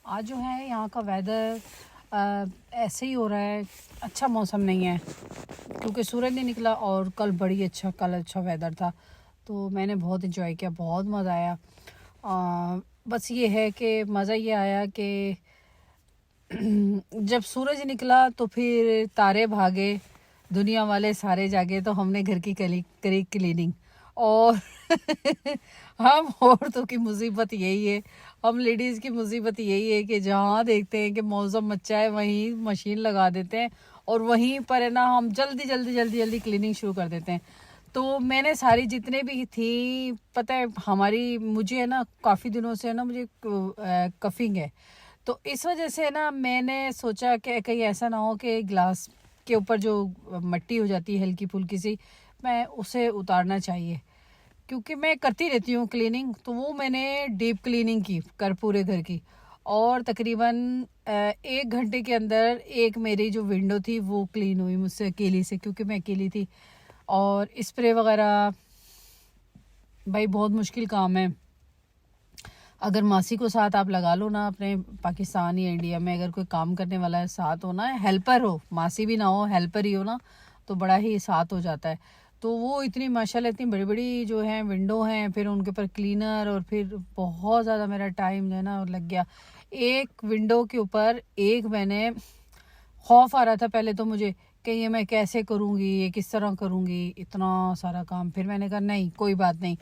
आज जो है यहाँ का वेदर ऐसे ही हो रहा है, अच्छा मौसम नहीं है क्योंकि सूरज नहीं निकला और कल अच्छा वेदर था। तो मैंने बहुत इन्जॉय किया, बहुत मज़ा आया। बस ये है कि मज़ा ये आया कि जब सूरज निकला तो फिर तारे भागे, दुनिया वाले सारे जागे, तो हमने घर की करी क्लीनिंग। और हम औरतों की मुसीबत यही है, हम लेडीज़ की मुसीबत यही है कि जहाँ देखते हैं कि मौसम अच्छा है वहीं मशीन लगा देते हैं और वहीं पर है ना हम जल्दी जल्दी जल्दी जल्दी क्लीनिंग शुरू कर देते हैं। तो मैंने सारी जितने भी थी, पता है हमारी, मुझे है ना काफ़ी दिनों से है ना मुझे कफिंग है। तो इस वजह से ना मैंने सोचा कि कहीं ऐसा ना हो कि ग्लास के ऊपर जो मट्टी हो जाती है हल्की फुल्की सी, मैं उसे उतारना चाहिए क्योंकि मैं करती रहती हूँ क्लीनिंग। तो वो मैंने डीप क्लीनिंग की कर पूरे घर की, और तकरीबन 1 घंटे के अंदर एक मेरी जो विंडो थी वो क्लीन हुई मुझसे अकेली से, क्योंकि मैं अकेली थी। और स्प्रे वगैरह भाई बहुत मुश्किल काम है। अगर मासी को साथ आप लगा लो ना, अपने पाकिस्तान या इंडिया में अगर कोई काम करने वाला है साथ हो ना, हेल्पर हो, मासी भी ना हो हेल्पर ही हो ना, तो बड़ा ही साथ हो जाता है। तो वो इतनी माशाल्लाह इतनी बड़ी बड़ी जो है विंडो हैं, फिर उनके ऊपर क्लीनर, और फिर बहुत ज़्यादा मेरा टाइम जो है ना लग गया एक विंडो के ऊपर। एक मैंने खौफ आ रहा था पहले तो मुझे कि ये मैं कैसे करूँगी, ये किस तरह करूँगी इतना सारा काम। फिर मैंने कहा नहीं कोई बात नहीं,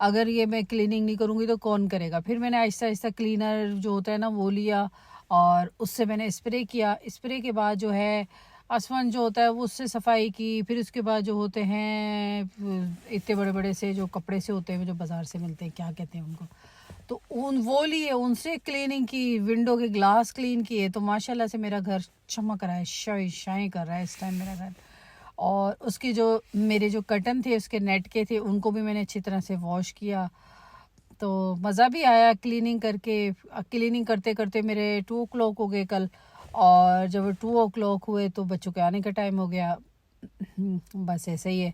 अगर ये मैं क्लीनिंग नहीं करूँगी तो कौन करेगा। फिर मैंने आहिस्ता आहिस्ता क्लीनर जो होता है ना वो लिया और उससे मैंने स्प्रे किया। स्प्रे के बाद जो है आसमान जो होता है वो उससे सफाई की। फिर उसके बाद जो होते हैं इतने बड़े बड़े से जो कपड़े से होते हैं जो बाज़ार से मिलते हैं, क्या कहते हैं उनको, तो उन वो लिए उनसे क्लीनिंग की, विंडो के ग्लास क्लीन किए। तो माशाल्लाह से मेरा घर चमक रहा है, शाई शाई कर रहा है इस टाइम मेरा घर। और उसकी जो मेरे जो कर्टन थे उसके नेट के थे उनको भी मैंने अच्छी तरह से वॉश किया। तो मज़ा भी आया क्लीनिंग करके। क्लीनिंग करते करते मेरे 2 o'clock हो गए कल, और जब 2 o'clock हुए तो बच्चों के आने का टाइम हो गया। बस ऐसे ही है,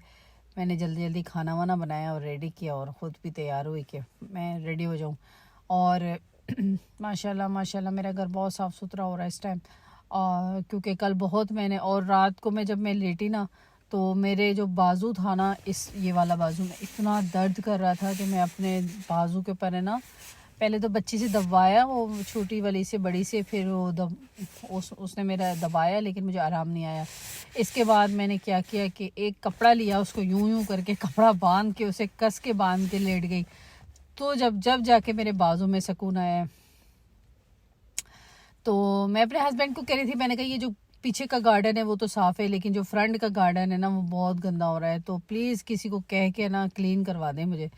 मैंने जल्दी जल्दी खाना वाना बनाया और रेडी किया और ख़ुद भी तैयार हुई कि मैं रेडी हो जाऊं। और माशाल्लाह माशाल्लाह मेरा घर बहुत साफ़ सुथरा हो रहा है इस टाइम। और क्योंकि कल बहुत मैंने, और रात को मैं जब मैं लेटी ना तो मेरे जो बाजू था ना, इस ये वाला बाजू में इतना दर्द कर रहा था कि मैं अपने बाजू के ऊपर है ना, पहले तो बच्ची से दबाया, वो छोटी वाली से बड़ी से, फिर वो उसने मेरा दबाया लेकिन मुझे आराम नहीं आया। इसके बाद मैंने क्या किया कि एक कपड़ा लिया, उसको यूं यूं करके कपड़ा बांध के उसे कस के बांध के लेट गई। तो जब जब जाके मेरे बाजू में सुकून आया। तो मैं अपने हस्बैंड को कह रही थी, मैंने कहा ये जो पीछे का गार्डन है वो तो साफ़ है लेकिन जो फ्रंट का गार्डन है ना वो बहुत गंदा हो रहा है, तो प्लीज़ किसी को कह के ना क्लीन करवा दें मुझे।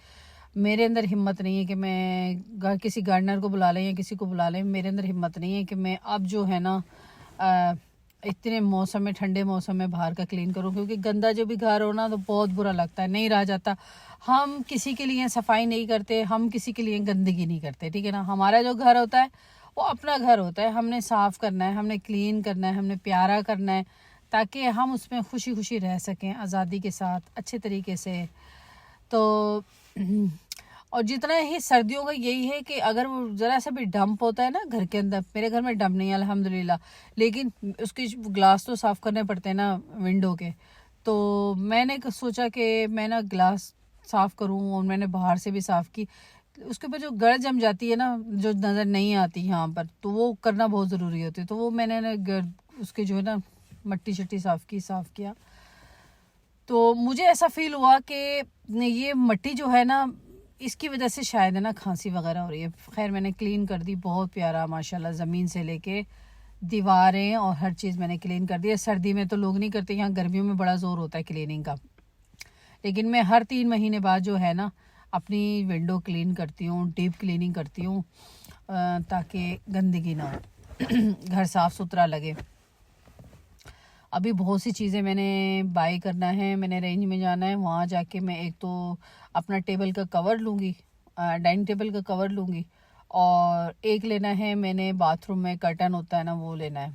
मेरे अंदर हिम्मत नहीं है कि मैं किसी गार्डनर को बुला लें या किसी को बुला लें। मेरे अंदर हिम्मत नहीं है कि मैं अब जो है ना इतने मौसम में, ठंडे मौसम में बाहर का क्लीन करूं, क्योंकि गंदा जो भी घर हो ना तो बहुत बुरा लगता है, नहीं रहा जाता। हम किसी के लिए सफाई नहीं करते, हम किसी के लिए गंदगी नहीं करते, ठीक है ना। हमारा जो घर होता है वो अपना घर होता है, हमने साफ़ करना है, हमने क्लीन करना है, हमने प्यारा करना है, ताकि हम उसमें खुशी खुशी रह सकें आज़ादी के साथ अच्छे तरीके से। तो और जितना ही सर्दियों का यही है कि अगर वो ज़रा सा भी डंप होता है ना घर के अंदर, मेरे घर में डंप नहीं है अल्हम्दुलिल्लाह, लेकिन उसके ग्लास तो साफ़ करने पड़ते हैं ना विंडो के। तो मैंने सोचा कि मैं ना ग्लास साफ़ करूं, और मैंने बाहर से भी साफ़ की। उसके ऊपर जो गर्द जम जाती है ना जो नज़र नहीं आती यहाँ पर, तो वो करना बहुत ज़रूरी होती है। तो वो मैंने ना गर्द उसके जो है ना मट्टी शट्टी साफ़ किया। तो मुझे ऐसा फ़ील हुआ कि ये मट्टी जो है ना इसकी वजह से शायद है ना खांसी वगैरह हो रही है। खैर मैंने क्लीन कर दी, बहुत प्यारा माशाल्लाह, ज़मीन से लेके दीवारें और हर चीज़ मैंने क्लीन कर दी है। सर्दी में तो लोग नहीं करते, यहाँ गर्मियों में बड़ा ज़ोर होता है क्लीनिंग का, लेकिन मैं हर 3 महीने बाद जो है ना अपनी विंडो क्लीन करती हूँ, डीप क्लीनिंग करती हूँ, ताकि गंदगी ना हो घर साफ़ सुथरा लगे। अभी बहुत सी चीज़ें मैंने बाय करना है, मैंने रेंज में जाना है, वहाँ जाके मैं एक तो अपना टेबल का कवर लूँगी, डाइनिंग टेबल का कवर लूँगी, और एक लेना है मैंने बाथरूम में कर्टन होता है ना वो लेना है।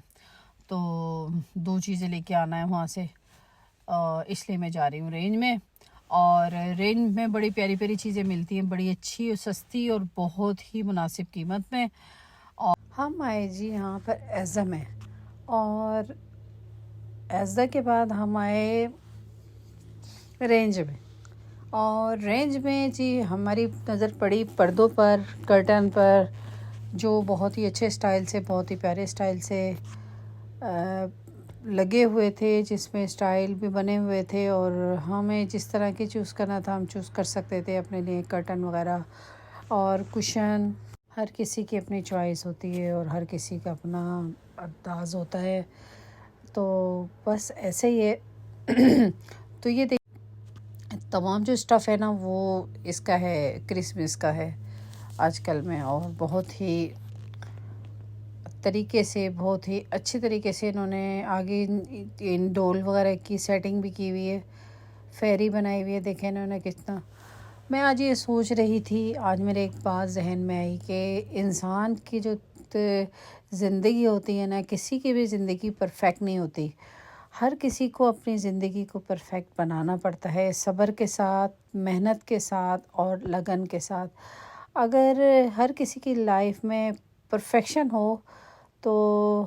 तो 2 चीज़ें लेके आना है वहाँ से, इसलिए मैं जा रही हूँ रेंज में। और रेंज में बड़ी प्यारी प्यारी चीज़ें मिलती हैं, बड़ी अच्छी और सस्ती और बहुत ही मुनासिब कीमत में। और हम आए जी यहाँ पर एज़ा में, और एज़ा के बाद हम आए रेंज में। और रेंज में जी हमारी नज़र पड़ी पर्दों पर, कर्टन पर, जो बहुत ही अच्छे स्टाइल से, बहुत ही प्यारे स्टाइल से लगे हुए थे, जिसमें स्टाइल भी बने हुए थे, और हमें जिस तरह की चूज़ करना था हम चूज़ कर सकते थे अपने लिए, कर्टन वगैरह और कुशन। हर किसी की अपनी चॉइस होती है और हर किसी का अपना अंदाज़ होता है, तो बस ऐसे ही है। तो ये तमाम जो स्टफ़ है ना वो इसका है, क्रिसमस का है आजकल में, और बहुत ही तरीके से, बहुत ही अच्छे तरीके से इन्होंने आगे इन डोल वगैरह की सेटिंग भी की हुई है, फेरी बनाई हुई है, देखें इन्होंने कितना। मैं आज ये सोच रही थी, आज मेरे एक बात जहन में आई कि इंसान की जो ज़िंदगी होती है ना, किसी की भी ज़िंदगी परफेक्ट नहीं होती। हर किसी को अपनी ज़िंदगी को परफेक्ट बनाना पड़ता है, सब्र के साथ, मेहनत के साथ और लगन के साथ। अगर हर किसी की लाइफ में परफेक्शन हो तो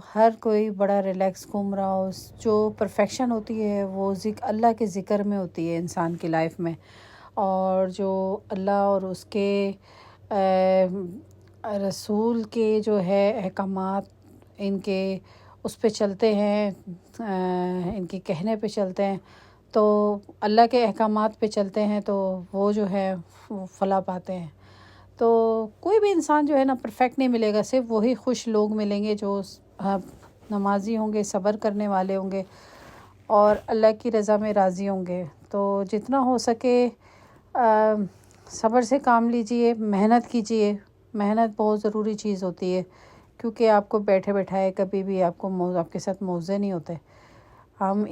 हर कोई बड़ा रिलैक्स घूम रहा हो। जो परफेक्शन होती है वो अल्लाह के ज़िक्र में होती है इंसान की लाइफ में, और जो अल्लाह और उसके रसूल के जो है अहकामात, इनके उस पे चलते हैं, इनके कहने पे चलते हैं, तो अल्लाह के अहकामात पे चलते हैं, तो वो जो है वो फला पाते हैं। तो कोई भी इंसान जो है ना परफेक्ट नहीं मिलेगा, सिर्फ वही खुश लोग मिलेंगे जो नमाजी होंगे, सब्र करने वाले होंगे और अल्लाह की रज़ा में राज़ी होंगे। तो जितना हो सके सब्र से काम लीजिए, मेहनत कीजिए। मेहनत बहुत ज़रूरी चीज़ होती है, क्योंकि आपको बैठे बैठाए कभी भी आपके साथ मौज़े नहीं होते। हम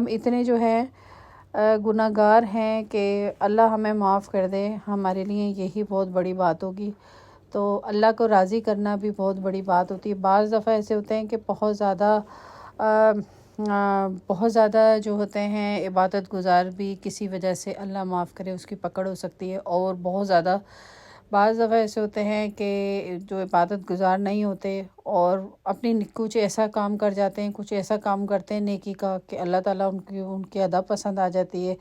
इतने जो है गुनाहगार हैं कि अल्लाह हमें माफ़ कर दे, हमारे लिए यही बहुत बड़ी बात होगी। तो अल्लाह को राज़ी करना भी बहुत बड़ी बात होती है। बाज़ दफ़ा ऐसे होते हैं कि बहुत ज़्यादा जो होते हैं इबादत गुज़ार भी किसी वजह से, अल्लाह माफ़ करे, उसकी पकड़ हो सकती है। और बहुत ज़्यादा बाज़ दफ़ा ऐसे होते हैं कि जो इबादत गुज़ार नहीं होते और अपनी कुछ ऐसा काम कर जाते हैं, कुछ ऐसा काम करते हैं नेकी का कि अल्लाह ताला उनकी अदा पसंद आ जाती है।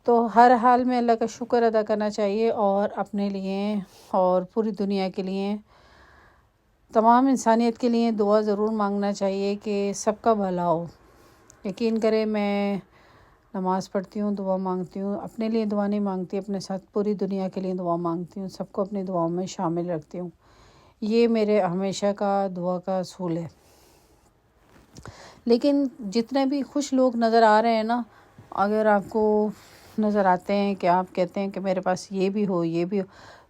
तो हर हाल में अल्लाह का शुक्र अदा करना चाहिए, और अपने लिए और पूरी दुनिया के लिए, तमाम इंसानियत के लिए दुआ ज़रूर मांगना चाहिए कि सबका भला हो। यकीन करें, मैं नमाज़ पढ़ती हूँ, दुआ मांगती हूँ, अपने लिए दुआ नहीं मांगती, अपने साथ पूरी दुनिया के लिए दुआ मांगती हूँ, सबको अपनी दुआओं में शामिल रखती हूँ। ये मेरे हमेशा का दुआ का असूल है। लेकिन जितने भी खुश लोग नज़र आ रहे हैं ना, अगर आपको नज़र आते हैं कि आप कहते हैं कि मेरे पास ये भी हो, ये भी हो,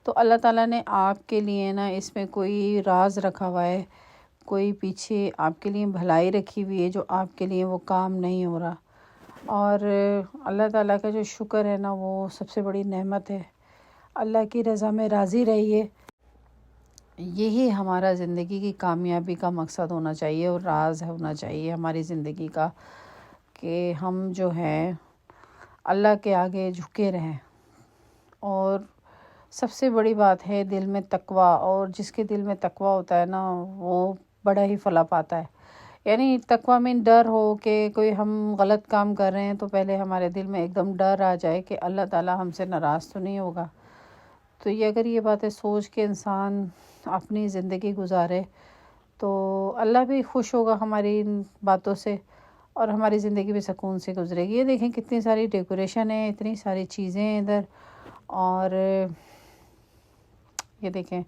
तो अल्लाह ताला ने आपके लिए ना इसमें कोई राज रखा हुआ है, कोई पीछे आपके लिए भलाई रखी हुई है जो आपके लिए वो काम नहीं हो रहा। और अल्लाह ताला का जो शुक्र है ना, वो सबसे बड़ी नेमत है। अल्लाह की रज़ा में राज़ी रहिए, यही हमारा ज़िंदगी की कामयाबी का मकसद होना चाहिए और राज होना चाहिए हमारी ज़िंदगी का, कि हम जो हैं अल्लाह के आगे झुके रहें। और सबसे बड़ी बात है दिल में तकवा, और जिसके दिल में तकवा होता है ना वो बड़ा ही फला पाता है। यानी तकवा में डर हो कि कोई हम गलत काम कर रहे हैं तो पहले हमारे दिल में एकदम डर आ जाए कि अल्लाह ताला हमसे नाराज़ तो नहीं होगा। तो अगर ये बातें सोच के इंसान अपनी ज़िंदगी गुजारे तो अल्लाह भी खुश होगा हमारी इन बातों से, और हमारी ज़िंदगी भी सुकून से गुजरेगी। ये देखें कितनी सारी डेकोरेशन है, इतनी सारी चीज़ें हैं इधर, और ये देखें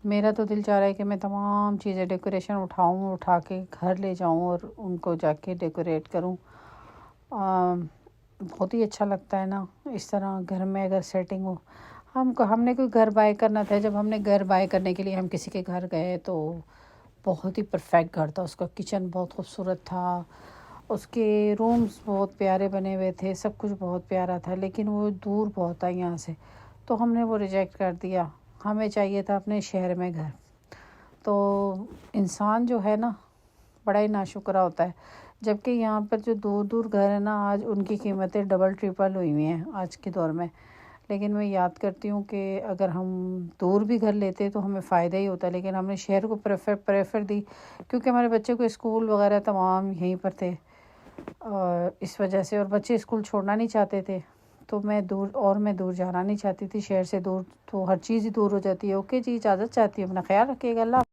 मेरा तो दिल चाह रहा है कि मैं तमाम चीज़ें डेकोरेशन उठा के घर ले जाऊं और उनको जाके डेकोरेट करूं। बहुत ही अच्छा लगता है ना इस तरह घर में अगर सेटिंग हो। हमने कोई घर बाय करना था, जब हमने घर बाय करने के लिए हम किसी के घर गए तो बहुत ही परफेक्ट घर था, उसका किचन बहुत खूबसूरत था, उसके रूम्स बहुत प्यारे बने हुए थे, सब कुछ बहुत प्यारा था, लेकिन वो दूर बहुत था यहाँ से, तो हमने वो रिजेक्ट कर दिया। हमें चाहिए था अपने शहर में घर। तो इंसान जो है ना बड़ा ही नाशुक्रा होता है, जबकि यहाँ पर जो दूर दूर घर है ना, आज उनकी कीमतें डबल ट्रिपल हुई हुई हैं आज के दौर में। लेकिन मैं याद करती हूँ कि अगर हम दूर भी घर लेते तो हमें फ़ायदा ही होता, लेकिन हमने शहर को प्रेफर दी क्योंकि हमारे बच्चे को स्कूल वगैरह तमाम यहीं पर थे और इस वजह से, और बच्चे स्कूल छोड़ना नहीं चाहते थे। तो मैं दूर जाना नहीं चाहती थी शहर से दूर, तो हर चीज़ ही दूर हो जाती है। ओके जी, इजाज़त चाहती हूँ, अपना ख्याल रखिएगा। अल्लाह।